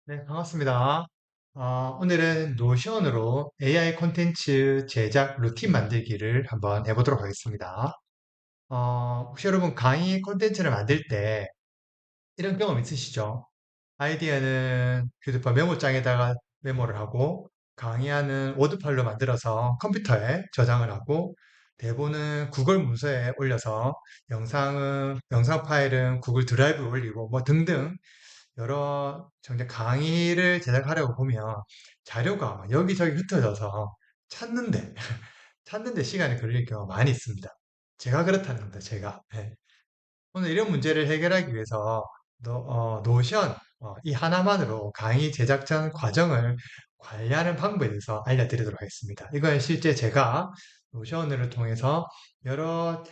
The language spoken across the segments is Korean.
네, 반갑습니다. 오늘은 노션으로 AI 콘텐츠 제작 루틴 만들기를 한번 해보도록 하겠습니다. 혹시 여러분 강의 콘텐츠를 만들 때 이런 경험 있으시죠? 아이디어는 휴대폰 메모장에다가 메모를 하고, 강의안은 워드 파일로 만들어서 컴퓨터에 저장을 하고, 대본은 구글 문서에 올려서 영상 파일은 구글 드라이브에 올리고 뭐 등등 여러 정말 강의를 제작하려고 보면 자료가 막 여기저기 흩어져서 찾는데 찾는데 시간이 걸릴 경우가 많이 있습니다. 제가 그렇다는 겁니다. 제가. 네. 오늘 이런 문제를 해결하기 위해서 노션 이 하나만으로 강의 제작 전 과정을 관리하는 방법에 대해서 알려드리도록 하겠습니다. 이건 실제 제가 노션을 통해서 여러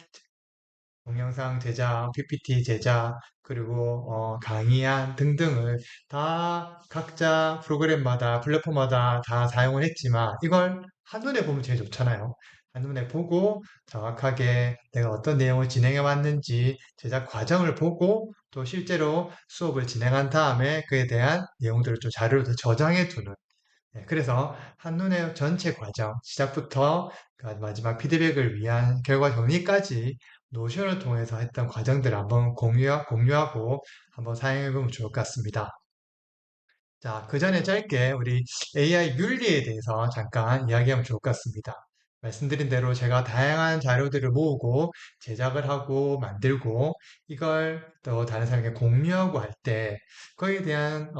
동영상 제작, PPT 제작, 그리고 강의안 등등을 다 각자 프로그램마다 플랫폼마다 다 사용을 했지만 이걸 한눈에 보면 제일 좋잖아요. 한눈에 보고 정확하게 내가 어떤 내용을 진행해 왔는지 제작 과정을 보고 또 실제로 수업을 진행한 다음에 그에 대한 내용들을 좀 자료로 저장해 두는 그래서 한눈에 전체 과정, 시작부터 그 마지막 피드백을 위한 결과 정리까지 노션을 통해서 했던 과정들을 한번 공유하고 한번 사용해 보면 좋을 것 같습니다. 자, 그 전에 짧게 우리 AI 윤리에 대해서 잠깐 이야기하면 좋을 것 같습니다. 말씀드린 대로 제가 다양한 자료들을 모으고 제작을 하고 만들고 이걸 또 다른 사람에게 공유하고 할 때 거기에 대한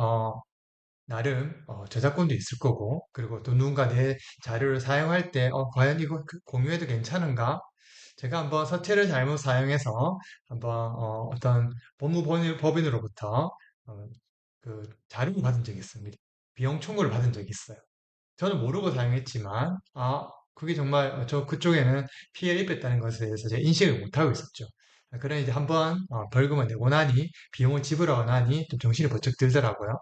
나름 저작권도 있을 거고 그리고 또 누군가 내 자료를 사용할 때 과연 이거 공유해도 괜찮은가? 제가 한번 서체를 잘못 사용해서 한번 어떤 법무법인으로부터 어, 그 자료를 받은 적이 있습니다. 비용 청구를 받은 적이 있어요. 저는 모르고 사용했지만 그게 정말 저 그쪽에는 피해를 입혔다는 것에 대해서 제가 인식을 못하고 있었죠. 그래 이제 한번 벌금을 내고 나니 비용을 지불하고 나니 좀 정신이 번쩍 들더라고요.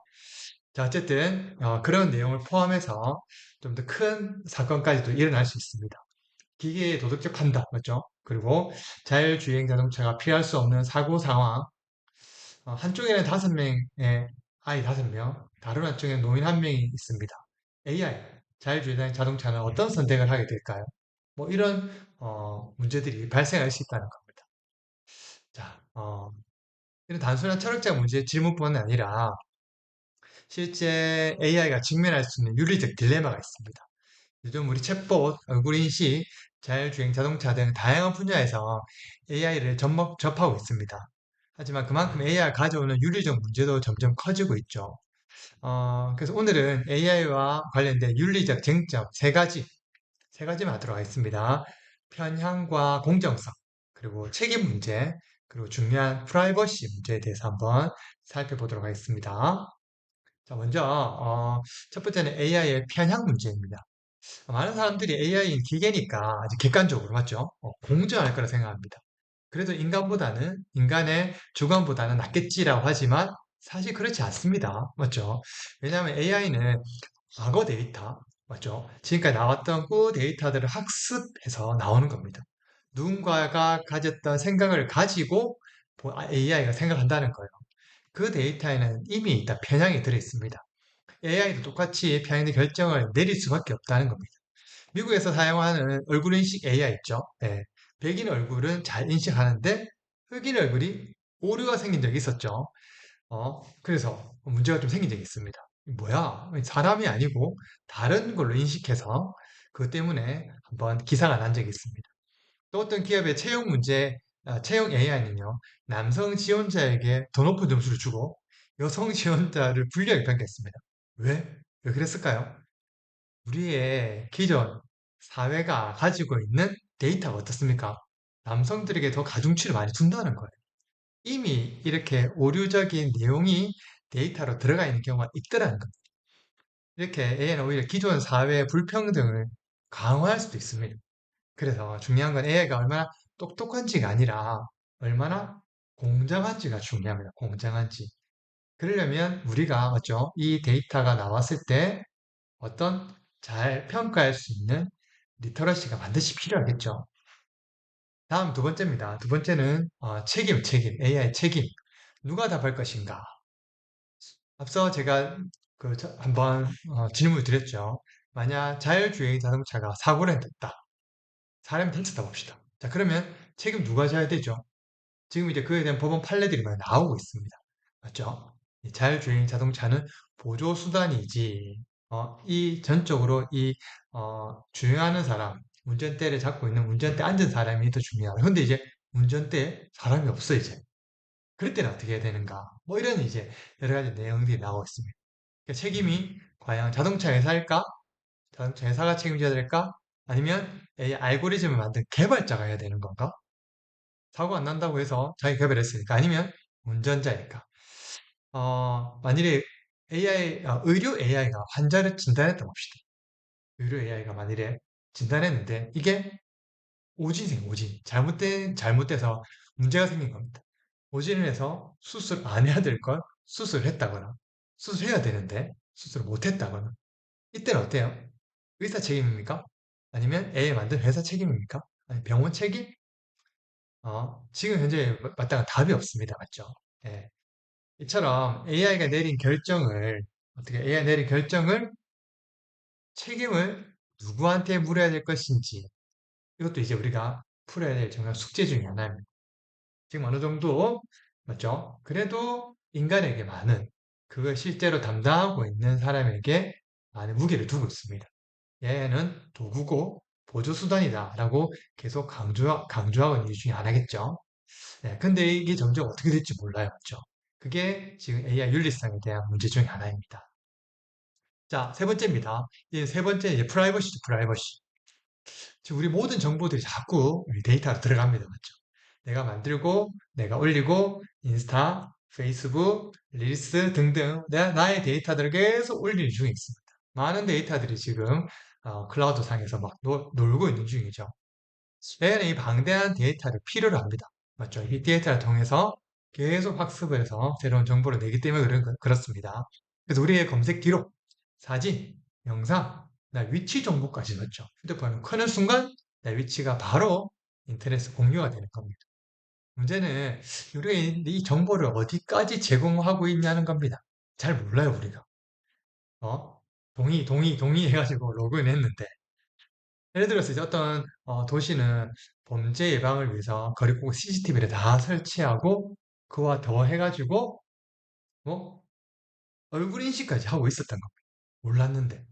자, 어쨌든 그런 내용을 포함해서 좀 더 큰 사건까지도 일어날 수 있습니다. 기계의 도덕적 판단, 맞죠? 그리고 자율주행 자동차가 피할 수 없는 사고 상황, 한쪽에는 5명의 아이 5명, 다른 한쪽에는 노인 1명이 있습니다. AI, 자율주행 자동차는 어떤 선택을 하게 될까요? 뭐 이런 문제들이 발생할 수 있다는 겁니다. 자, 이런 단순한 철학적 문제 질문뿐만 아니라 실제 AI가 직면할 수 있는 윤리적 딜레마가 있습니다. 요즘 우리 챗봇, 얼굴 인식, 자율주행 자동차 등 다양한 분야에서 AI를 접하고 있습니다. 하지만 그만큼 AI가 가져오는 윤리적 문제도 점점 커지고 있죠. 그래서 오늘은 AI와 관련된 윤리적 쟁점 세 가지만 하도록 하겠습니다. 편향과 공정성, 그리고 책임 문제, 그리고 중요한 프라이버시 문제에 대해서 한번 살펴보도록 하겠습니다. 자, 먼저 첫 번째는 AI의 편향 문제입니다. 많은 사람들이 AI는 기계니까 아주 객관적으로 맞죠? 공정할 거라 생각합니다. 그래도 인간의 주관보다는 낫겠지라고 하지만 사실 그렇지 않습니다. 맞죠? 왜냐하면 AI는 과거 데이터, 맞죠? 지금까지 나왔던 그 데이터들을 학습해서 나오는 겁니다. 누군가가 가졌던 생각을 가지고 AI가 생각한다는 거예요. 그 데이터에는 이미 다 편향이 들어 있습니다. AI도 똑같이 편향된 결정을 내릴 수밖에 없다는 겁니다. 미국에서 사용하는 얼굴 인식 AI 있죠? 예. 백인 얼굴은 잘 인식하는데 흑인 얼굴이 오류가 생긴 적이 있었죠. 그래서 문제가 좀 생긴 적이 있습니다. 뭐야? 사람이 아니고 다른 걸로 인식해서 그것 때문에 한번 기사가 난 적이 있습니다. 또 어떤 기업의 채용 AI는요, 남성 지원자에게 더 높은 점수를 주고 여성 지원자를 불리하게 평가했습니다. 왜? 왜 그랬을까요? 우리의 기존 사회가 가지고 있는 데이터가 어떻습니까? 남성들에게 더 가중치를 많이 둔다는 거예요. 이미 이렇게 오류적인 내용이 데이터로 들어가 있는 경우가 있더라는 겁니다. 이렇게 AI는 오히려 기존 사회의 불평등을 강화할 수도 있습니다. 그래서 중요한 건 AI가 얼마나 똑똑한지가 아니라 얼마나 공정한지가 중요합니다. 공정한지. 그러려면 우리가 맞죠? 이 데이터가 나왔을 때 어떤 잘 평가할 수 있는 리터러시가 반드시 필요하겠죠. 다음 두 번째입니다. 두 번째는 책임, AI 책임. 누가 답할 것인가? 앞서 제가 한번 질문을 드렸죠. 만약 자율주행 자동차가 사고를 했다. 사람이 다쳤다 봅시다. 자, 그러면 책임 누가 져야 되죠? 지금 이제 그에 대한 법원 판례들이 많이 나오고 있습니다. 맞죠? 이 자율주행 자동차는 보조수단이지, 이 전적으로 주행하는 사람, 운전대를 잡고 있는 운전대 앉은 사람이 더 중요하다. 근데 이제 운전대에 사람이 없어, 이제. 그럴 때는 어떻게 해야 되는가? 뭐 이런 이제 여러 가지 내용들이 나오고 있습니다. 그러니까 책임이 과연 자동차 회사일까? 자동차 회사가 책임져야 될까? 아니면 이 알고리즘을 만든 개발자가 해야 되는 건가? 사고 안 난다고 해서 자기 개발했으니까. 아니면 운전자일까? 만일에 의료 AI가 환자를 진단했다 봅시다. 의료 AI가 만일에 진단했는데 이게 오진. 잘못돼서 문제가 생긴 겁니다. 오진을 해서 수술 안 해야 될 걸 수술을 했다거나 수술해야 되는데 수술을 못 했다거나 이때는 어때요? 의사 책임입니까? 아니면 AI 만든 회사 책임입니까? 아니 병원 책임? 지금 현재 마땅한 답이 없습니다. 맞죠? 예. 이처럼 AI가 내린 결정을 어떻게 AI 내린 결정을 책임을 누구한테 물어야 될 것인지 이것도 이제 우리가 풀어야 될 정말 숙제 중에 하나입니다. 지금 어느 정도 맞죠? 그래도 인간에게 많은 그걸 실제로 담당하고 있는 사람에게 많은 무게를 두고 있습니다. 얘는 도구고 보조수단이다라고 계속 강조하고 있는 이유 중에 하나겠죠. 네, 근데 이게 점점 어떻게 될지 몰라요. 맞죠? 그게 지금 AI 윤리성에 대한 문제 중에 하나입니다. 자, 세 번째입니다. 이 세 번째 이제 프라이버시죠, 프라이버시. 지금 우리 모든 정보들이 자꾸 우리 데이터로 들어갑니다. 맞죠? 내가 만들고, 내가 올리고, 인스타, 페이스북, 릴스 등등 나의 데이터들을 계속 올리는 중에 있습니다. 많은 데이터들이 지금 클라우드 상에서 막 놀고 있는 중이죠. 얘는 이 방대한 데이터를 필요로 합니다. 맞죠? 이 데이터를 통해서 계속 학습을 해서 새로운 정보를 내기 때문에 그렇습니다. 그래서 우리의 검색 기록, 사진, 영상, 나 위치 정보까지 맞죠? 휴대폰을 켜는 순간 내 위치가 바로 인터넷에 공유가 되는 겁니다. 문제는 우리가 이 정보를 어디까지 제공하고 있냐는 겁니다. 잘 몰라요, 우리가. 어? 동의 해가지고 로그인 했는데 예를 들어서 이제 어떤 도시는 범죄 예방을 위해서 거리공 CCTV를 다 설치하고 그와 더해가지고 뭐 얼굴 인식까지 하고 있었던 겁니다. 몰랐는데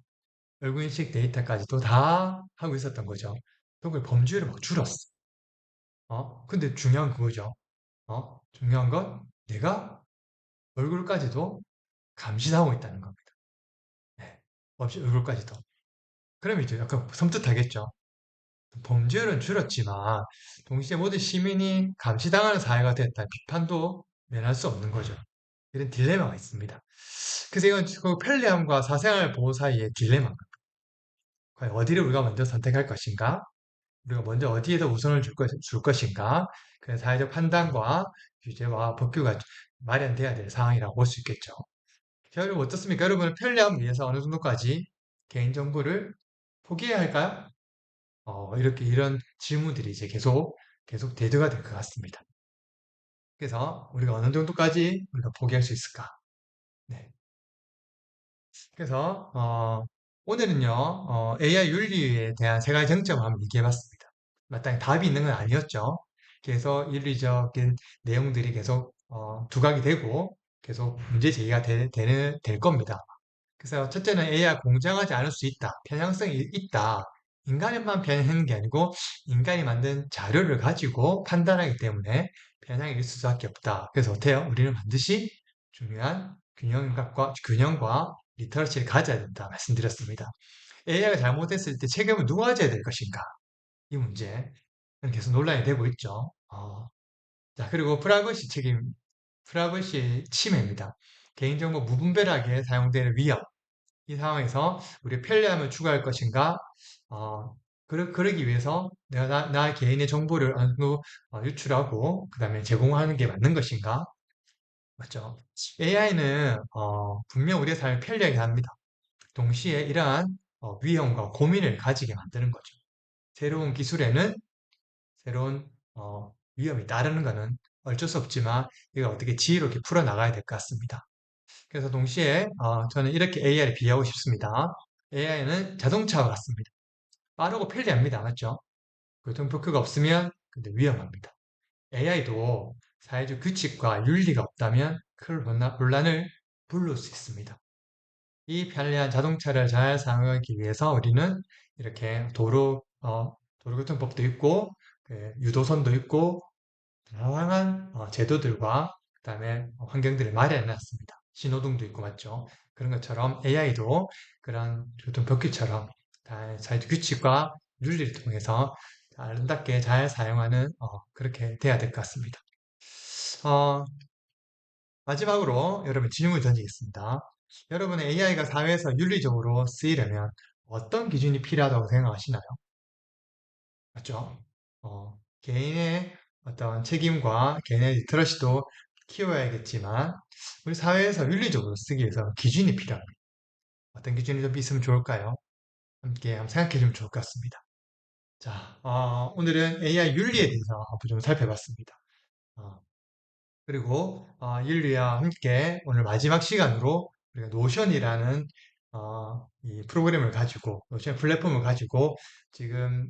얼굴 인식 데이터까지도 다 하고 있었던 거죠. 그걸 범죄율이 막 줄었어. 근데 중요한 그거죠. 중요한 건 내가 얼굴까지도 감시하고 있다는 겁니다. 네. 없이 얼굴까지도. 그럼 이제 약간 섬뜩하겠죠. 범죄율은 줄었지만 동시에 모든 시민이 감시당하는 사회가 됐다 비판도 면할 수 없는 거죠. 이런 딜레마가 있습니다. 그래서 이건 그 편리함과 사생활 보호 사이의 딜레마입니다. 과연 어디를 우리가 먼저 선택할 것인가? 우리가 먼저 어디에다 우선을 줄 것인가? 그 사회적 판단과 규제와 법규가 마련돼야 될 상황이라고 볼 수 있겠죠. 자, 여러분 어떻습니까? 여러분의 편리함을 위해서 어느 정도까지 개인정보를 포기해야 할까요? 이렇게 이런 질문들이 이제 계속 대두가 될 것 같습니다. 그래서 우리가 어느 정도까지 우리가 포기할 수 있을까? 네. 그래서 오늘은요 AI 윤리에 대한 세 가지 쟁점을 한번 얘기해봤습니다. 마땅히 답이 있는 건 아니었죠. 그래서 윤리적인 내용들이 계속 두각이 되고 계속 문제 제기가 될 겁니다. 그래서 첫째는 AI가 공정하지 않을 수 있다. 편향성이 있다. 인간만 편향하는 게 아니고 인간이 만든 자료를 가지고 판단하기 때문에 편향이 있을 수밖에 없다. 그래서 어때요? 우리는 반드시 중요한 균형과 리터러시를 가져야 된다. 말씀드렸습니다. AI가 잘못했을 때 책임을 누가 져야 될 것인가? 이 문제 계속 논란이 되고 있죠. 자, 그리고 프라이버시 침해입니다. 개인정보 무분별하게 사용되는 위험. 이 상황에서 우리 편리함을 추구할 것인가? 그러기 위해서 내가 나 개인의 정보를 어느 정도 유출하고 그 다음에 제공하는 게 맞는 것인가? 맞죠? AI는 분명 우리의 삶을 편리하게 합니다. 동시에 이러한 위험과 고민을 가지게 만드는 거죠. 새로운 기술에는 새로운 위험이 따르는 것은 어쩔 수 없지만 이걸 어떻게 지혜롭게 풀어나가야 될 것 같습니다. 그래서 동시에 저는 이렇게 AI를 비유하고 싶습니다. AI는 자동차와 같습니다. 빠르고 편리합니다. 맞죠? 교통법규가 없으면 근데 위험합니다. AI도 사회적 규칙과 윤리가 없다면 큰 혼란을 부를 수 있습니다. 이 편리한 자동차를 잘 사용하기 위해서 우리는 이렇게 도로교통법도 있고, 유도선도 있고, 다양한 제도들과 그다음에 환경들을 마련해 놨습니다. 신호등도 있고 맞죠? 그런 것처럼 AI도 그런 교통법규처럼 사회적 규칙과 윤리를 통해서 아름답게 잘 사용하는 그렇게 돼야 될 것 같습니다. 어, 마지막으로 여러분 질문을 던지겠습니다. 여러분의 AI가 사회에서 윤리적으로 쓰이려면 어떤 기준이 필요하다고 생각하시나요? 맞죠? 개인의 어떤 책임과 개인의 트러스도 키워야겠지만 우리 사회에서 윤리적으로 쓰기 위해서 기준이 필요합니다. 어떤 기준이 좀 있으면 좋을까요? 함께 한번 생각해 주면 좋을 것 같습니다. 자, 오늘은 AI 윤리에 대해서 한번 좀 살펴봤습니다. 어, 그리고 인류와 함께 오늘 마지막 시간으로 우리가 노션이라는 이 프로그램을 가지고 노션 플랫폼을 가지고 지금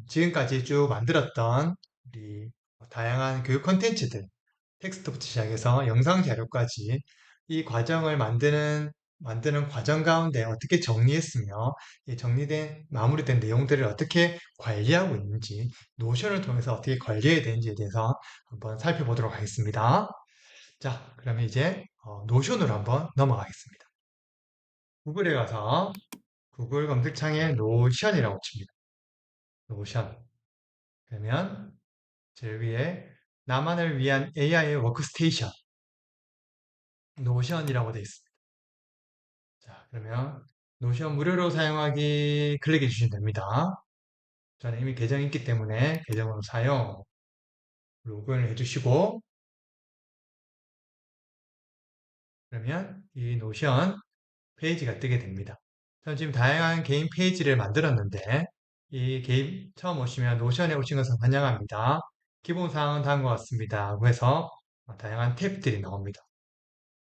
지금까지 쭉 만들었던 우리 다양한 교육 콘텐츠들 텍스트부터 시작해서 영상 자료까지 이 과정을 만드는 과정 가운데 어떻게 정리했으며 이 정리된 마무리된 내용들을 어떻게 관리하고 있는지 노션을 통해서 어떻게 관리해야 되는지에 대해서 한번 살펴보도록 하겠습니다. 자, 그러면 이제 노션으로 한번 넘어가겠습니다. 구글에 가서 구글 검색창에 노션이라고 칩니다. 노션. 그러면 제일 위에 나만을 위한 AI 워크스테이션 노션이라고 되어 있습니다. 자, 그러면 노션 무료로 사용하기 클릭해 주시면 됩니다. 저는 이미 계정이 있기 때문에 계정으로 사용 로그인을 해주시고 그러면 이 노션 페이지가 뜨게 됩니다. 저는 지금 다양한 개인 페이지를 만들었는데 이 개인 처음 오시면 노션에 오신 것을 환영합니다. 기본 사항은 다음과 같습니다. 그래서 다양한 탭들이 나옵니다.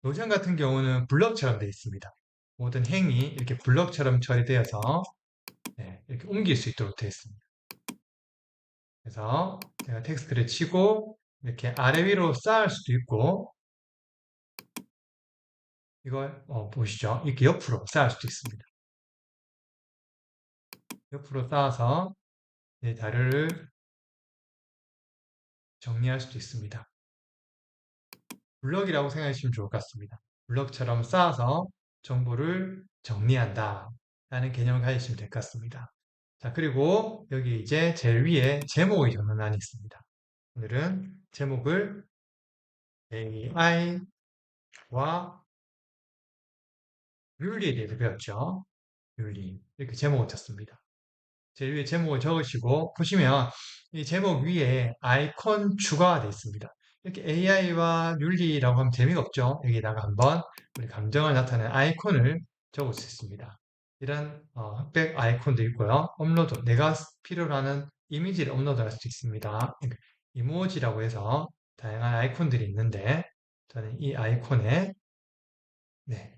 노션 같은 경우는 블럭처럼 되어 있습니다. 모든 행이 이렇게 블럭처럼 처리되어서 이렇게 옮길 수 있도록 되어 있습니다. 그래서 제가 텍스트를 치고 이렇게 아래 위로 쌓을 수도 있고 이걸 보시죠. 이렇게 옆으로 쌓을 수도 있습니다. 옆으로 쌓아서 자료를 정리할 수도 있습니다. 블럭이라고 생각하시면 좋을 것 같습니다. 블럭처럼 쌓아서 정보를 정리한다 라는 개념을 가지시면 될 것 같습니다. 자, 그리고 여기 이제 제일 위에 제목을 적는 란이 있습니다. 오늘은 제목을 AI와 윤리에 대해서 배웠죠. 윤리. 이렇게 제목을 쳤습니다. 제일 위에 제목을 적으시고 보시면 이 제목 위에 아이콘 추가가 되어 있습니다. 이렇게 AI와 윤리라고 하면 재미가 없죠. 여기다가 한번 우리 감정을 나타내는 아이콘을 적을 수 있습니다. 이런 흑백 아이콘도 있고요. 업로드, 내가 필요로 하는 이미지를 업로드할 수 있습니다. 그러니까 이모지라고 해서 다양한 아이콘들이 있는데 저는 네,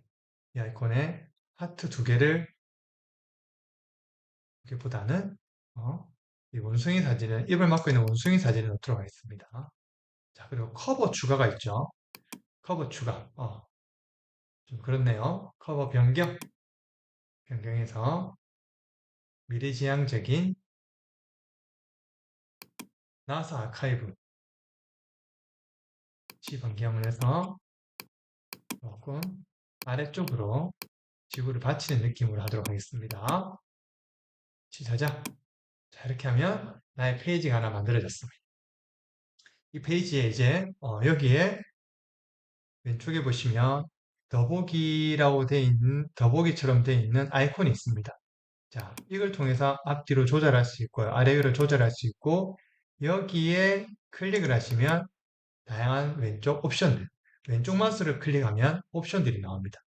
이 아이콘에 하트 두 개를 보다는 이 원숭이 사진은 입을 막고 있는 원숭이 사진을 넣도록 하겠습니다. 자, 그리고 커버 추가가 있죠. 커버 추가. 좀 그렇네요. 커버 변경해서 미래지향적인 나사 아카이브 변경을 해서 조금 아래쪽으로 지구를 받치는 느낌으로 하도록 하겠습니다. 시작자. 자, 이렇게 하면 나의 페이지가 하나 만들어졌습니다. 이 페이지에 이제 여기에 왼쪽에 보시면 더보기처럼 되어 있는 아이콘이 있습니다. 자, 이걸 통해서 앞뒤로 조절할 수 있고요. 아래 위로 조절할 수 있고 여기에 클릭을 하시면 다양한 왼쪽 옵션들, 왼쪽 마우스를 클릭하면 옵션들이 나옵니다.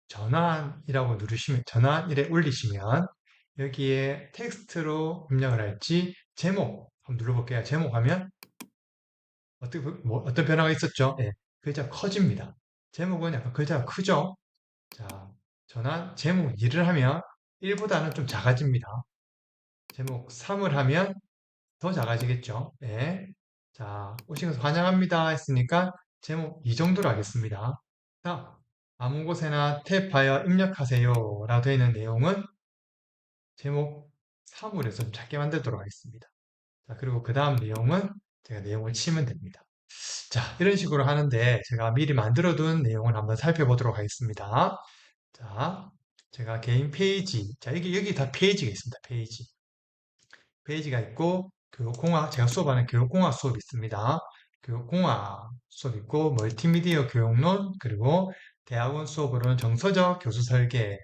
전환이래 올리시면 여기에 텍스트로 입력을 할지 제목 한번 눌러볼게요. 제목 하면 어떤 변화가 있었죠? 글자 커집니다. 제목은 약간 글자가 크죠? 자, 전환, 제목 2를 하면 1보다는 좀 작아집니다. 제목 3을 하면 더 작아지겠죠? 네. 자, 오신 것을 환영합니다 했으니까 제목 이 정도로 하겠습니다. 다음, 아무 곳에나 탭하여 입력하세요 라고 되어 있는 내용은 제목 3으로 해서 좀 작게 만들도록 하겠습니다. 자, 그리고 그 다음 내용은 제가 내용을 치면 됩니다. 자, 이런 식으로 하는데 제가 미리 만들어둔 내용을 한번 살펴보도록 하겠습니다. 자, 제가 개인 페이지, 자, 여기 다 페이지가 있습니다. 페이지가 있고, 교육공학, 제가 수업하는 교육공학 수업이 있습니다. 교육공학 수업 있고, 멀티미디어 교육론, 그리고 대학원 수업으로는 정서적 교수 설계,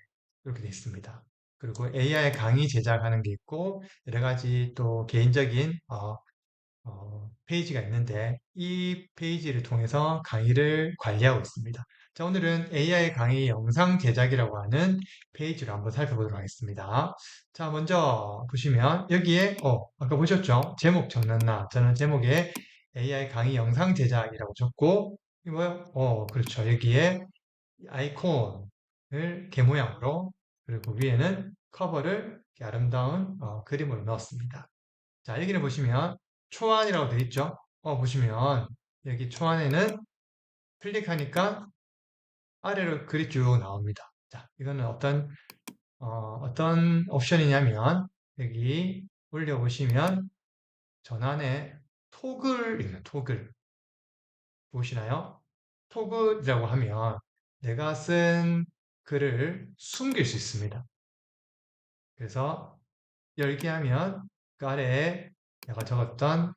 이렇게 되어 있습니다. 그리고 AI 강의 제작하는 게 있고, 여러 가지 또 개인적인, 페이지가 있는데 이 페이지를 통해서 강의를 관리하고 있습니다. 자, 오늘은 AI 강의 영상 제작이라고 하는 페이지를 한번 살펴보도록 하겠습니다. 자, 먼저 보시면 여기에 아까 보셨죠? 제목 적는나 저는 제목에 AI 강의 영상 제작이라고 적고 이거 뭐요? 그렇죠. 여기에 아이콘을 개 모양으로 그리고 위에는 커버를 이렇게 아름다운 그림으로 넣었습니다. 자, 여기를 보시면 초안이라고 되어 있죠? 보시면 여기 초안에는 클릭하니까 아래로 글이 쭉 나옵니다. 자, 이거는 어떤 옵션이냐면 여기 올려보시면 전환에 토글이에요. 토글. 보시나요? 토글이라고 하면 내가 쓴 글을 숨길 수 있습니다. 그래서 열기 하면 그 아래에 내가 적었던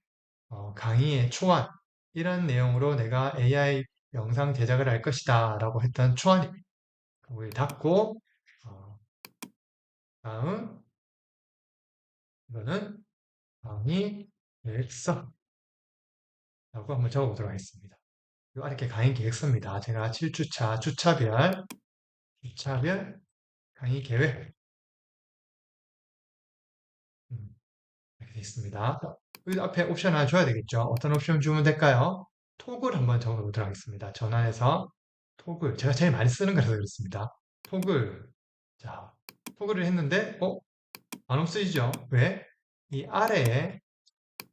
강의의 초안, 이런 내용으로 내가 AI 영상 제작을 할 것이다 라고 했던 초안입니다. 거기를 닫고, 어, 다음, 이거는 강의 계획서 라고 한번 적어보도록 하겠습니다. 이 아래 강의 계획서입니다. 제가 7주차, 주차별 강의 계획, 음, 이렇게 되어 있습니다. 여기 앞에 옵션 하나 줘야 되겠죠? 어떤 옵션 주면 될까요? 톡을 한번 적어보도록 하겠습니다. 전환해서 톡을, 제가 제일 많이 쓰는 거라서 그렇습니다. 톡을, 자, 톡을 했는데, 안 없어지죠? 왜? 이 아래에,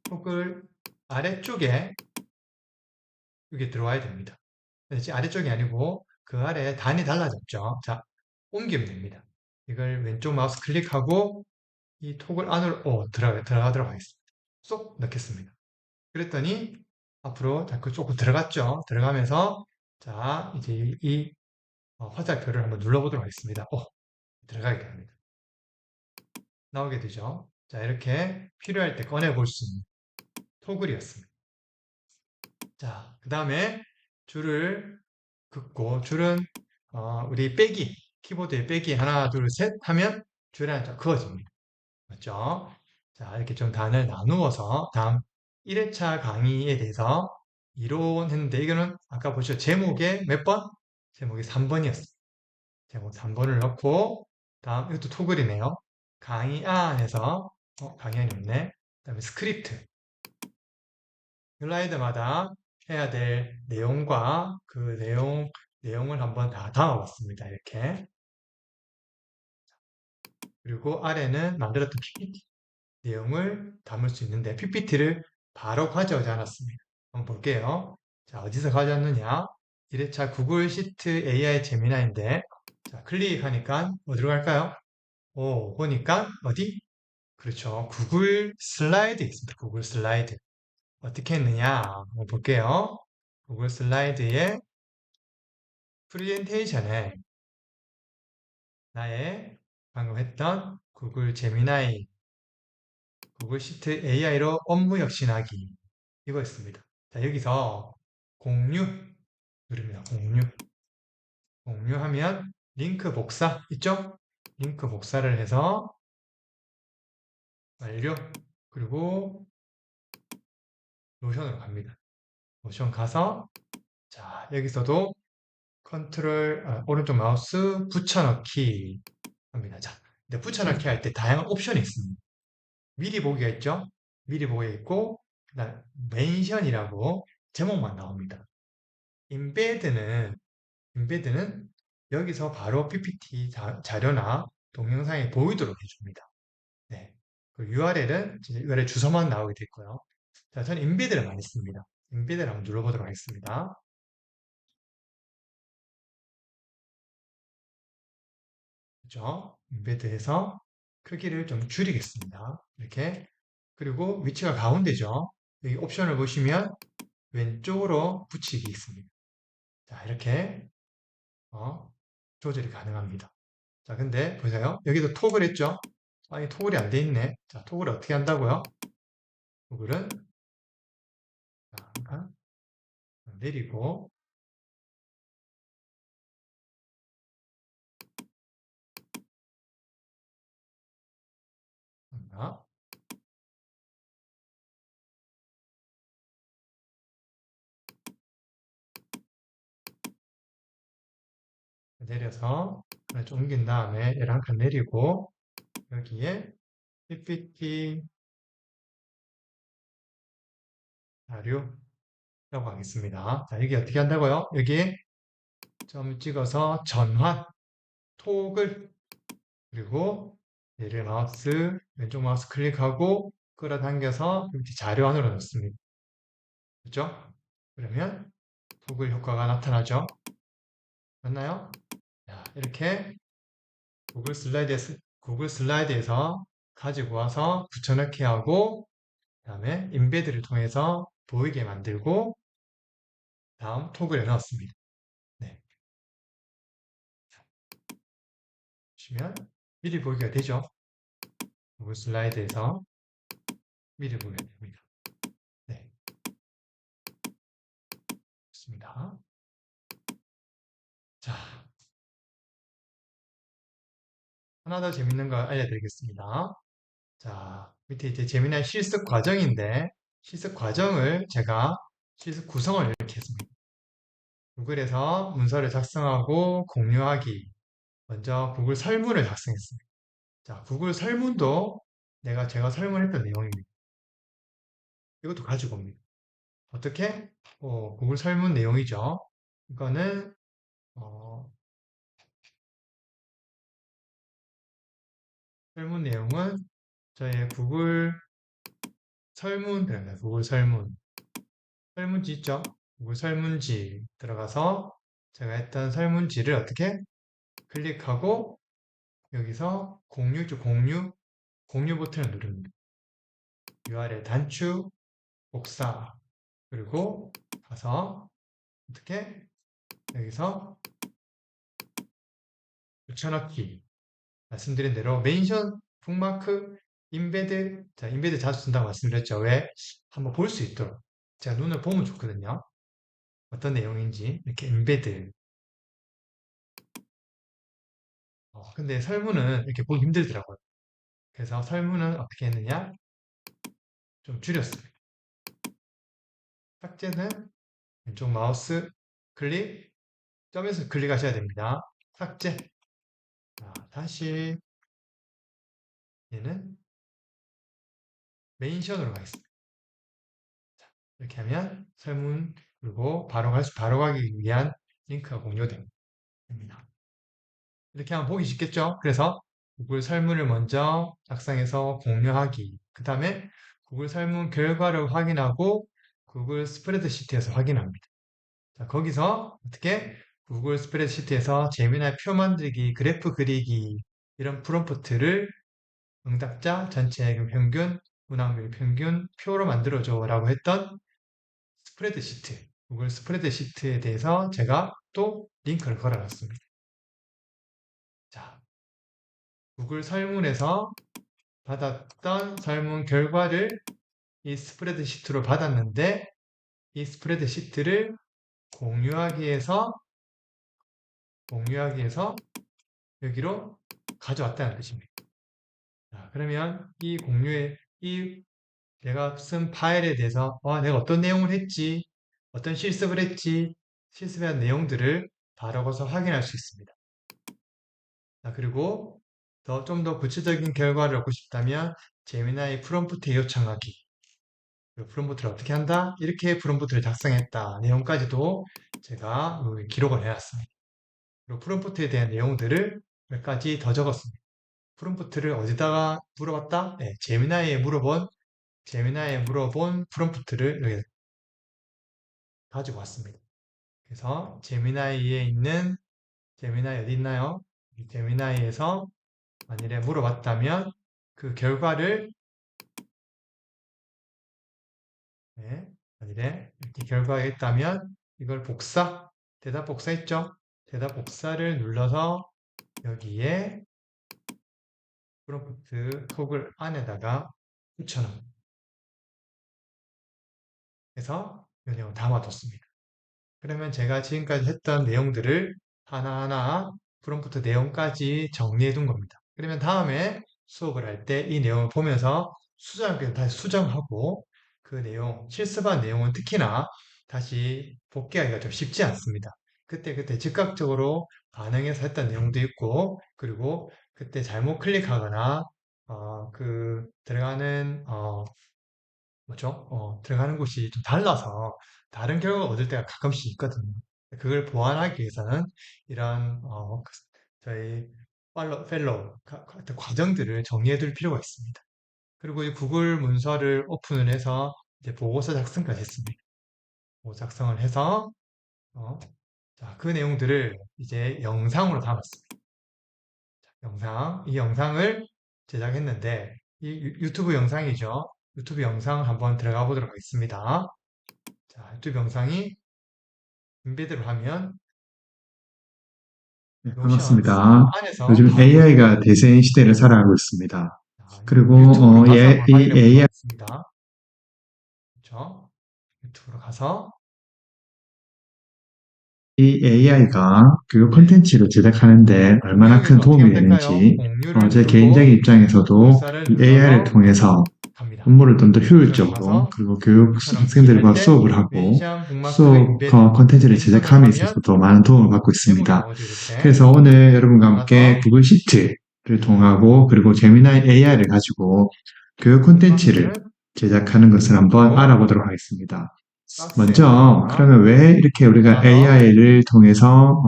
톡을 아래쪽에 이게 들어와야 됩니다. 지금 아래쪽이 아니고 그 아래에 단이 달라졌죠? 자, 옮기면 됩니다. 이걸 왼쪽 마우스 클릭하고 이 톡을 안으로 들어가도록 하겠습니다. 쏙 넣겠습니다. 그랬더니 앞으로 자꾸 조금 들어갔죠? 들어가면서 자, 이제 이 화살표를 한번 눌러보도록 하겠습니다. 들어가게 됩니다. 나오게 되죠. 자, 이렇게 필요할 때 꺼내볼 수 있는 토글이었습니다. 자, 그 다음에 줄을 긋고, 줄은, 우리 빼기, 키보드에 빼기 하나, 둘, 셋 하면 줄이 하나 그어집니다. 맞죠? 자, 이렇게 좀 단을 나누어서 다음 1회차 강의에 대해서 이론했는데, 이거는 아까 보셨죠? 제목에 몇 번? 제목이 3번이었어요. 제목 3번을 넣고, 다음, 이것도 토글이네요. 강의 안에서, 강의 안이 없네. 그 다음에 스크립트. 슬라이드마다 해야 될 내용과 그 내용을 한번 다 담아봤습니다. 이렇게. 그리고 아래는 만들었던 PPT 내용을 담을 수 있는데 PPT를 바로 가져오지 않았습니다. 한번 볼게요. 자, 어디서 가져왔느냐? 1회차 구글 시트 AI 제미나인데, 자, 클릭하니까 어디로 갈까요? 보니까 어디? 그렇죠. 구글 슬라이드 있습니다. 구글 슬라이드. 어떻게 했느냐? 한번 볼게요. 구글 슬라이드의 프레젠테이션에 나의 방금 했던 구글 제미나이, 구글 시트 AI로 업무 혁신하기 이거 있습니다. 자, 여기서 공유 누릅니다. 공유하면 링크 복사 있죠? 링크 복사를 해서 완료. 그리고 노션으로 갑니다. 노션 가서 자, 여기서도 오른쪽 마우스 붙여넣기 합니다. 자, 근데 붙여넣기 할 때 다양한 옵션이 있습니다. 미리 보기가 있죠? 미리 보기가 있고, 그다음 멘션이라고 제목만 나옵니다. embed는 인베드는 여기서 바로 PPT 자료나 동영상이 보이도록 해줍니다. 네. URL은 URL 주소만 나오게 됐고요. 자, 저는 인베드를 많이 씁니다. 인베드를 한번 눌러보도록 하겠습니다. 그죠? 인베드에서 크기를 좀 줄이겠습니다. 이렇게. 그리고 위치가 가운데죠. 여기 옵션을 보시면 왼쪽으로 붙이기 있습니다. 자, 이렇게 조절이 가능합니다. 자, 근데 보세요. 여기도 토글 했죠? 아니, 토글이 안 돼 있네. 자, 토글을 어떻게 한다고요? 토글은 잠깐 내리고 하나, 내려서 좀 옮긴 다음에 얘를 한 칸 내리고 여기에 PPT 자료라고 하겠습니다. 자, 이게 어떻게 한다고요? 여기에 점 찍어서 전환, 톡을 그리고 얘를 왼쪽 마우스 클릭하고 끌어당겨서 PPT 자료 안으로 넣습니다. 그렇죠? 그러면 톡을 효과가 나타나죠? 맞나요? 자, 이렇게 구글 슬라이드에서 가지고 와서 붙여넣기 하고 그 다음에 인베드를 통해서 보이게 만들고 다음 톡을 넣었습니다. 네, 보시면 미리 보기가 되죠. 구글 슬라이드에서 미리 보기가 됩니다. 네, 좋습니다. 자, 하나 더 재밌는 거 알려드리겠습니다. 자, 밑에 이제 재미난 실습 과정인데 실습 과정을 제가 실습 구성을 이렇게 했습니다. 구글에서 문서를 작성하고 공유하기. 먼저 구글 설문을 작성했습니다. 자, 구글 설문도 제가 설문했던 내용입니다. 이것도 가지고 옵니다. 어떻게? 구글 설문 내용이죠. 이거는 어, 설문 내용은 저의 구글 설문 들어가요. 구글 설문. 설문지 있죠? 구글 설문지 들어가서 제가 했던 설문지를 어떻게 클릭하고 여기서 공유 버튼을 누릅니다. URL 단축, 복사, 그리고 가서 어떻게 여기서 붙여넣기 말씀드린 대로 멘션, 북마크, 인베드 자 인베드 자주 쓴다고 말씀드렸죠. 왜? 한번 볼 수 있도록 제가 눈을 보면 좋거든요. 어떤 내용인지 이렇게 인베드 근데 설문은 이렇게 보기 힘들더라고요. 그래서 설문은 어떻게 했느냐 좀 줄였습니다. 삭제는 왼쪽 마우스 클릭 점에서 클릭하셔야 됩니다. 삭제 자, 다시 얘는 멘션으로 가겠습니다. 이렇게 하면 설문 그리고 바로 가기 위한 링크가 공유됩니다. 이렇게 하면 보기 쉽겠죠? 그래서 구글 설문을 먼저 작성해서 공유하기. 그 다음에 구글 설문 결과를 확인하고 구글 스프레드시트에서 확인합니다. 자, 거기서 어떻게 구글 스프레드시트에서 재미난 표 만들기, 그래프 그리기 이런 프롬프트를 응답자 전체 평균, 문항별 평균 표로 만들어줘 라고 했던 스프레드시트, 구글 스프레드시트에 대해서 제가 또 링크를 걸어놨습니다. 자, 구글 설문에서 받았던 설문 결과를 이 스프레드시트로 받았는데 이 스프레드시트를 공유하기 위해서 여기로 가져왔다는 뜻입니다. 자, 그러면 이 내가 쓴 파일에 대해서 내가 어떤 내용을 했지, 어떤 실습을 했지, 실습한 내용들을 바로 가서 확인할 수 있습니다. 자, 그리고 좀 더 구체적인 결과를 얻고 싶다면 제미나이 프롬프트에 요청하기. 프롬프트를 어떻게 한다? 이렇게 프롬프트를 작성했다. 내용까지도 제가 기록을 해놨습니다. 그리고 프롬프트에 대한 내용들을 몇 가지 더 적었습니다. 프롬프트를 어디다가 물어봤다? 네, 제미나이에 물어본 프롬프트를 여기 가지고 왔습니다. 그래서 제미나이 어디 있나요? 이 제미나이에서 만일에 물어봤다면 그 결과를 네, 만일에 이렇게 결과가 있다면 이걸 대답 복사했죠? 대답 복사를 눌러서 여기에 프롬프트 톡을 안에다가 붙여넣습니다. 해서 이 내용을 담아뒀습니다. 그러면 제가 지금까지 했던 내용들을 하나하나 프롬프트 내용까지 정리해 둔 겁니다. 그러면 다음에 수업을 할 때 이 내용을 보면서 다시 수정하고 그 내용, 실습한 내용은 특히나 다시 복귀하기가 좀 쉽지 않습니다. 그때 즉각적으로 반응해서 했던 내용도 있고, 그리고 그때 잘못 클릭하거나, 들어가는, 뭐죠? 들어가는 곳이 좀 달라서 다른 결과가 얻을 때가 가끔씩 있거든요. 그걸 보완하기 위해서는 이런 저희 펠로우 같은 과정들을 정리해 둘 필요가 있습니다. 그리고 이 구글 문서를 오픈을 해서 이제 보고서 작성까지 했습니다. 보고서 작성을 해서 자, 그 내용들을 이제 영상으로 담았습니다. 이 영상을 제작했는데 이 유튜브 영상이죠. 유튜브 영상 한번 들어가 보도록 하겠습니다. 자, 유튜브 영상이 인베드로 하면 네, 노션 반갑습니다. 안에서 요즘 바로 보여줍니다. AI가 대세인 시대를 살아가고 있습니다. 자, 그리고 유튜브로 가서 한번 이 확인해 보도록 AI, 하겠습니다. 그렇죠? 유튜브로 가서 이 AI가 교육 네. 콘텐츠를 제작하는데 얼마나 큰 내용이 어떻게 도움이 하면 될까요? 되는지 공유를 제 개인적인 누르고 입장에서도 불사를 이 AI를 눌러서 통해서 갑니다. 업무를 좀 더 효율적으로 들어가서 그리고 교육 붙여넣기 학생들과 할 때 수업을 하고 멘션 북마크 수업 인베드 콘텐츠를 멘션을 제작함에 하면 있어서도 많은 도움을 받고 제목이 있습니다. 나오죠, 이렇게. 그래서 오늘 여러분과 함께 들어가서 구글 시트를 통하고 그리고 제미나이 AI를 가지고 교육 콘텐츠를 북마크 제작하는 것을 한번 그리고 알아보도록 하겠습니다. 먼저, 박스에다가 그러면 왜 이렇게 우리가 들어가서 AI를 통해서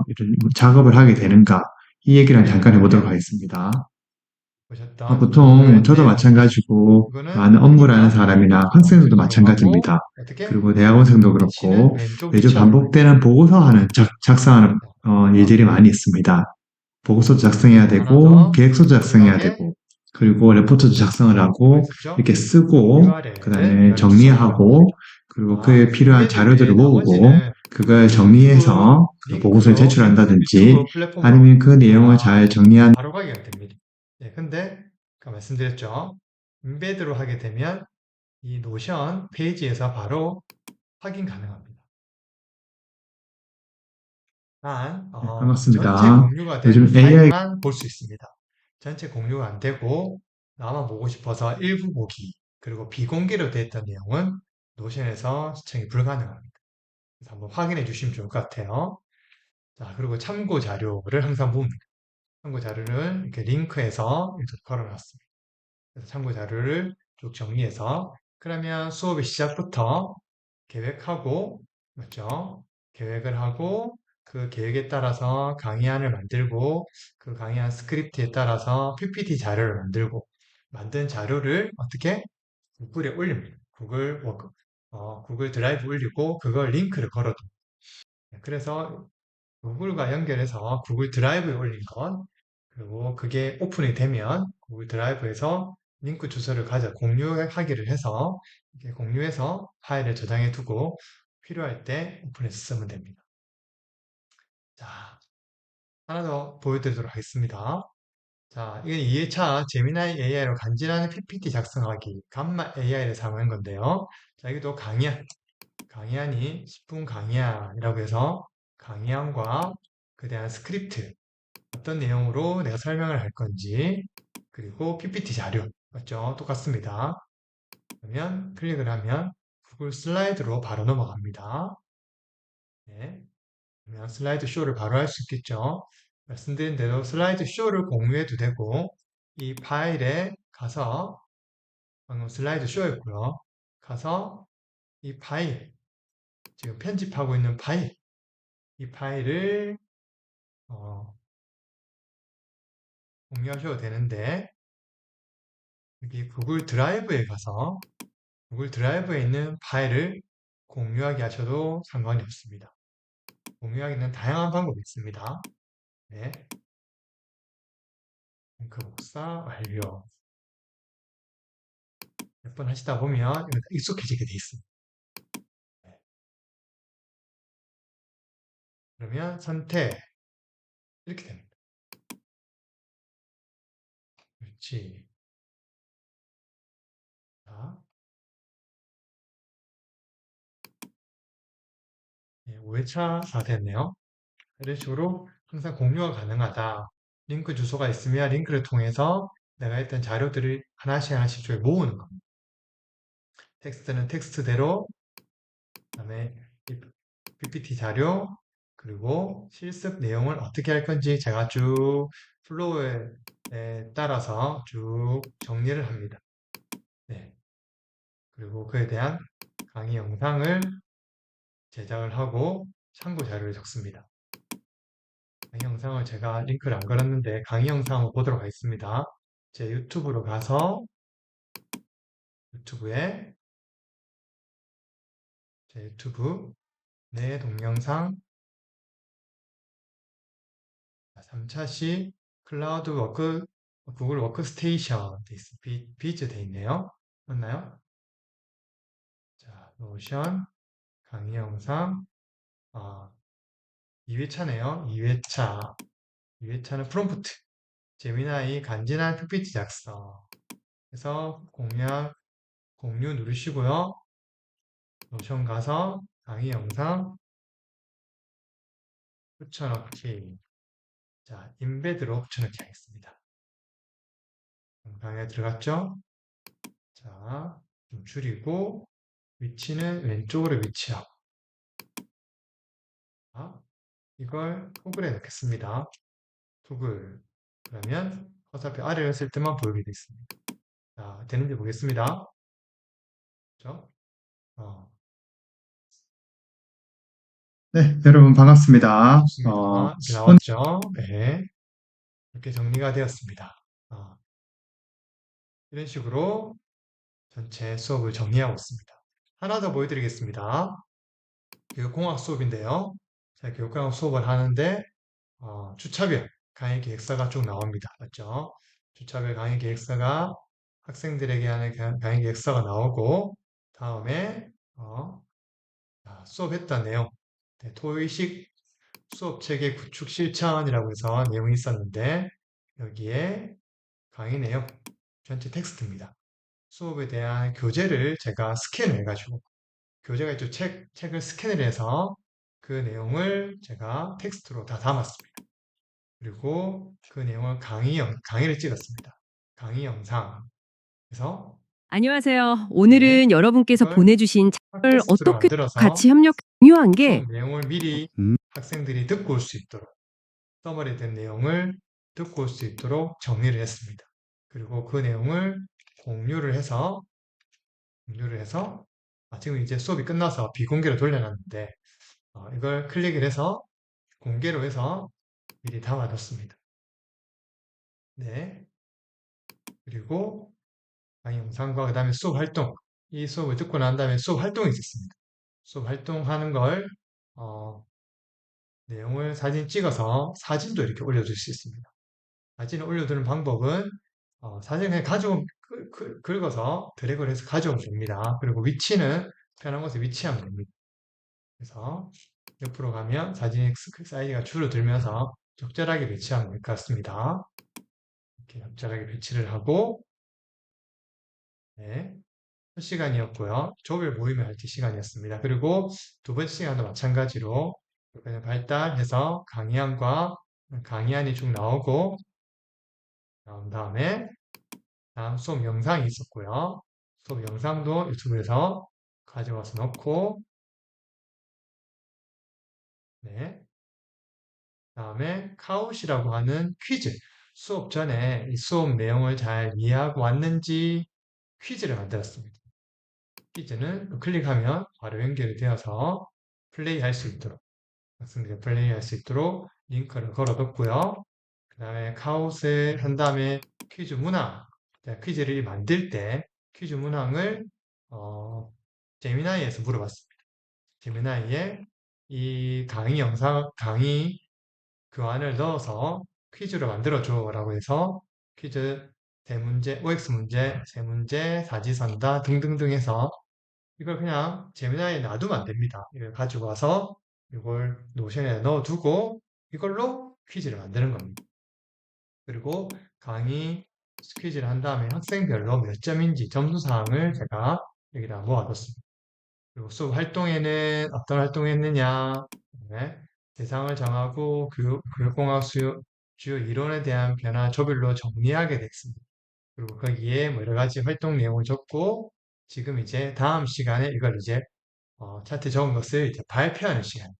이런 작업을 하게 되는가? 이 얘기를 잠깐 클릭을 해보도록 하면 하겠습니다. 보셨던 보통 그 저도 내용입니다. 마찬가지고 이거는 많은 업무를 하는 크기가 사람이나 학생들도 유튜브로 가고 마찬가지입니다. 어떻게 그리고 대학원생도 위치는 그렇고 왼쪽 매주 위치하도록 하겠습니다. 반복되는 작성하는 그래서 일들이 많이 있습니다. 보고서도 작성해야 하나 되고 더 계획서도 작성해야 마지막에 되고 그리고 레포트도 작성을 뭐가 하고 있었죠? 이렇게 쓰고 URL, 그다음에 URL 주소를 정리하고 넣어줍니다. 그리고 아, 그에 필요한 인베드 자료들을 외에 모으고 나머지는 그걸 유튜브 정리해서 그 보고서를 링크로 제출한다든지 유튜브 플랫폼으로 아니면 그 내용을 잘 정리한 바로 가기가 됩니다. 네, 근데 아까 말씀드렸죠. 인베드로 하게 되면 이 노션 페이지에서 바로 확인 가능합니다. 네, 전체 반갑습니다. 공유가 된 요즘 AI 파일만 볼 수 있습니다. 전체 공유가 안 되고 나만 보고 싶어서 일부 보기 그리고 비공개로 되어 있던 내용은 노션에서 시청이 불가능합니다. 그래서 한번 확인해 주시면 좋을 것 같아요. 자, 그리고 참고 자료를 항상 봅니다. 참고 자료를 이렇게 링크해서 이렇게 걸어놨습니다. 그래서 참고 자료를 쭉 정리해서 그러면 수업의 시작부터 계획하고 맞죠? 계획을 하고 그 계획에 따라서 강의안을 만들고 그 강의안 스크립트에 따라서 PPT 자료를 만들고 만든 자료를 어떻게 구글에 올립니다. 구글 드라이브 올리고 그걸 링크를 걸어둡니다. 그래서 구글과 연결해서 구글 드라이브에 올린 것, 그리고 그게 오픈이 되면 구글 드라이브에서 링크 주소를 공유하기를 해서 이렇게 공유해서 파일을 저장해 두고 필요할 때 오픈해서 쓰면 됩니다. 자, 하나 더 보여드리도록 하겠습니다. 자, 이건 2회차 제미나이 AI로 간지나는 PPT 작성하기, 감마 AI를 사용한 건데요. 자, 이것도 강의안이 10분 강의안이라고 해서 강의안과 그 대한 스크립트, 어떤 내용으로 내가 설명을 할 건지, 그리고 PPT 자료, 맞죠? 똑같습니다. 그러면 클릭을 하면 구글 슬라이드로 바로 넘어갑니다. 네. 그러면 슬라이드 쇼를 바로 할 수 있겠죠? 말씀드린 대로 슬라이드 쇼를 공유해도 되고, 이 파일에 가서, 방금 슬라이드 쇼였고요. 가서 이 파일, 지금 편집하고 있는 파일, 이 파일을 어, 공유하셔도 되는데, 여기 구글 드라이브에 가서 구글 드라이브에 있는 파일을 공유하게 하셔도 상관이 없습니다. 공유하기는 다양한 방법이 있습니다. 네, 링크 복사 완료. 몇 번 하시다 보면 이거 다 익숙해지게 돼 있습니다. 네, 그러면 선택 이렇게 됩니다. 그렇지. 자, 5회차 다 됐네요. 이런 식으로 항상 공유가 가능하다. 링크 주소가 있으면 링크를 통해서 내가 했던 자료들을 하나씩 하나씩 좀 모으는 겁니다. 텍스트는 텍스트대로, 그다음에 PPT 자료, 그리고 실습 내용을 어떻게 할 건지 제가 쭉 플로우에 따라서 쭉 정리를 합니다. 네. 그리고 그에 대한 강의 영상을 제작을 하고 참고 자료를 적습니다. 강의 영상을 제가 링크를 안 걸었는데 강의 영상 한번 보도록 하겠습니다. 제 유튜브로 가서 유튜브에 제 유튜브 내 동영상 3차시 클라우드 워크 구글 워크스테이션 비즈 돼 있네요. 맞나요? 자, 노션 강의 영상 2회차네요. 2회차 2회차는 프롬프트 재미나이 간지난 PPT 작성 그래서 공유 누르시고요. 노션 가서 강의 영상 붙여넣기 자, 인베드로 붙여넣기 하겠습니다. 영상에 들어갔죠? 자, 좀 줄이고 위치는 왼쪽으로 위치하고 자, 이걸 토글에 넣겠습니다. 토글 그러면 어차피 아래를 쓸 때만 보이게 되겠습니다. 자, 되는지 보겠습니다. 그렇죠? 네, 여러분 반갑습니다. 좋습니다. 이렇게 나왔죠? 네, 이렇게 정리가 되었습니다. 어, 이런 식으로 전체 수업을 정리하고 있습니다. 하나 더 보여드리겠습니다. 교육공학 수업인데요. 자, 교육공학 수업을 하는데 주차별 강의 계획서가 쭉 나옵니다. 맞죠? 주차별 강의 계획서가 학생들에게 하는 강의 계획서가 나오고 다음에 수업했던 내용 네, 토의식 수업 체계 구축 실천이라고 해서 내용이 있었는데 여기에 강의 내용 전체 텍스트입니다. 수업에 대한 교재를 제가 스캔을 해가지고 교재가 있죠. 책을 스캔을 해서 그 내용을 제가 텍스트로 다 담았습니다. 그리고 그 내용을 강의를 찍었습니다. 강의 영상. 그래서, 안녕하세요. 네, 오늘은 여러분께서 이걸 보내주신 책을 팟캐스트로 어떻게 만들어서 같이 협력 공유한 게 수업 내용을 미리 학생들이 듣고 올 수 있도록, 서머리 된 내용을 듣고 올 수 있도록 정리를 했습니다. 그리고 그 내용을 공유를 해서, 지금 이제 수업이 끝나서 비공개로 돌려놨는데, 이걸 클릭을 해서 공개로 해서 미리 담아뒀습니다. 네. 그리고 강의 영상과 그 다음에 수업 활동. 이 수업을 듣고 난 다음에 수업 활동이 있었습니다. 수업 활동하는 걸, 내용을 사진 찍어서 사진도 이렇게 올려줄 수 있습니다. 사진을 올려두는 방법은, 사진 그냥 긁어서 드래그를 해서 가져오면 됩니다. 그리고 위치는 편한 곳에 위치하면 됩니다. 그래서 옆으로 가면 사진 사이즈가 줄어들면서 적절하게 배치하면 될 것 같습니다. 이렇게 적절하게 배치를 하고, 네. 첫 시간이었고요. 조별 모임을 할 때 시간이었습니다. 그리고 두 번째 시간도 마찬가지로 그냥 발달해서 강의안이 쭉 나오고 나온 다음에 다음 수업 영상이 있었고요. 수업 영상도 유튜브에서 가져와서 넣고 네. 다음에 카웃이라고 하는 퀴즈 수업 전에 이 수업 내용을 잘 이해하고 왔는지 퀴즈를 만들었습니다. 퀴즈는 클릭하면 바로 연결이 되어서 플레이할 수 있도록 학생들이 플레이할 수 있도록 링크를 걸어뒀고요. 그 다음에 카웃을 한 다음에 퀴즈 문항, 자, 퀴즈를 만들 때 퀴즈 문항을 제미나이에서 물어봤습니다. 제미나이에 이 강의 영상, 강의 교환을 넣어서 퀴즈를 만들어줘라고 해서 퀴즈 세 문제, OX 문제, 세 문제, 사지선다 등등등 해서 이걸 그냥 제미나이에 놔두면 안 됩니다. 이걸 가지고 와서 이걸 노션에 넣어두고 이걸로 퀴즈를 만드는 겁니다. 그리고 강의 퀴즈를 한 다음에 학생별로 몇 점인지 점수 사항을 제가 여기다 모아뒀습니다. 그리고 수업 활동에는 어떤 활동을 했느냐, 네, 대상을 정하고 교육공학 주요 이론에 대한 변화 조별로 정리하게 됐습니다. 그리고 거기에 뭐 여러 가지 활동 내용을 적고 지금 이제 다음 시간에 이걸 이제 차트 적은 것을 이제 발표하는 시간.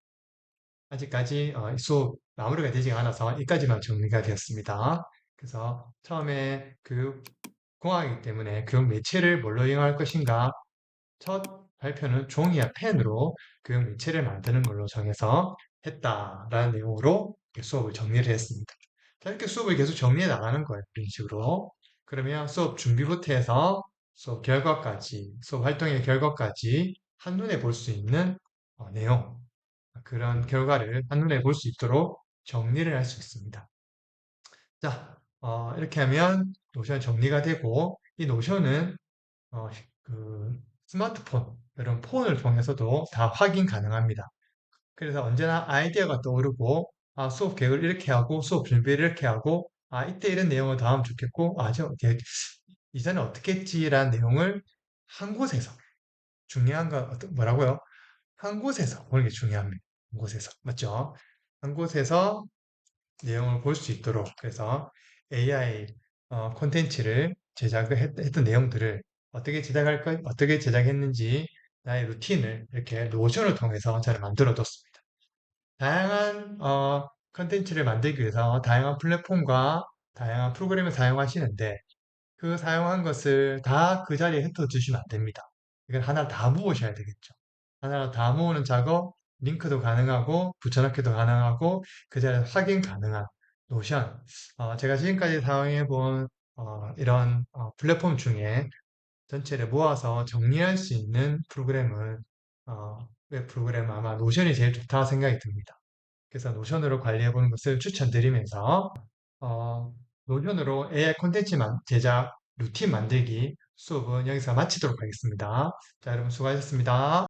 아직까지 이 수업 마무리가 되지 않아서 여기까지만 정리가 되었습니다. 그래서 처음에 공학이기 때문에 교육 매체를 뭘로 이용할 것인가 첫 발표는 종이와 펜으로 교육 매체를 만드는 걸로 정해서 했다라는 내용으로 이렇게 수업을 정리를 했습니다. 자, 이렇게 수업을 계속 정리해 나가는 거예요. 이런 식으로. 그러면 수업 준비부터 해서 수업 결과까지, 수업 활동의 결과까지 한눈에 볼 수 있는 내용, 그런 결과를 한눈에 볼 수 있도록 정리를 할 수 있습니다. 자, 이렇게 하면 노션 정리가 되고, 이 노션은 어, 그 스마트폰, 이런 폰을 통해서도 다 확인 가능합니다. 그래서 언제나 아이디어가 떠오르고, 수업 계획을 이렇게 하고, 수업 준비를 이렇게 하고, 이때 이런 내용을 더 하면 좋겠고, 이전에 어떻게 했지라는 내용을 한 곳에서, 중요한 건 뭐라고요? 한 곳에서 보는 게 중요합니다. 한 곳에서. 맞죠? 한 곳에서 내용을 볼 수 있도록 그래서 AI 콘텐츠를 했던 내용들을 어떻게 제작했는지 나의 루틴을 이렇게 노션을 통해서 저는 만들어 뒀습니다. 다양한 콘텐츠를 만들기 위해서 다양한 플랫폼과 다양한 프로그램을 사용하시는데 그 사용한 것을 다 그 자리에 흩어주시면 안 됩니다. 이걸 하나 다 모으셔야 되겠죠. 하나 다 모으는 작업, 링크도 가능하고, 붙여넣기도 가능하고, 그 자리에 확인 가능한 노션. 제가 지금까지 사용해 본 이런 플랫폼 중에 전체를 모아서 정리할 수 있는 프로그램은 웹 프로그램 아마 노션이 제일 좋다 생각이 듭니다. 그래서 노션으로 관리해 보는 것을 추천드리면서 어, 노션으로 AI 콘텐츠 제작 루틴 만들기 수업은 여기서 마치도록 하겠습니다. 자, 여러분 수고하셨습니다.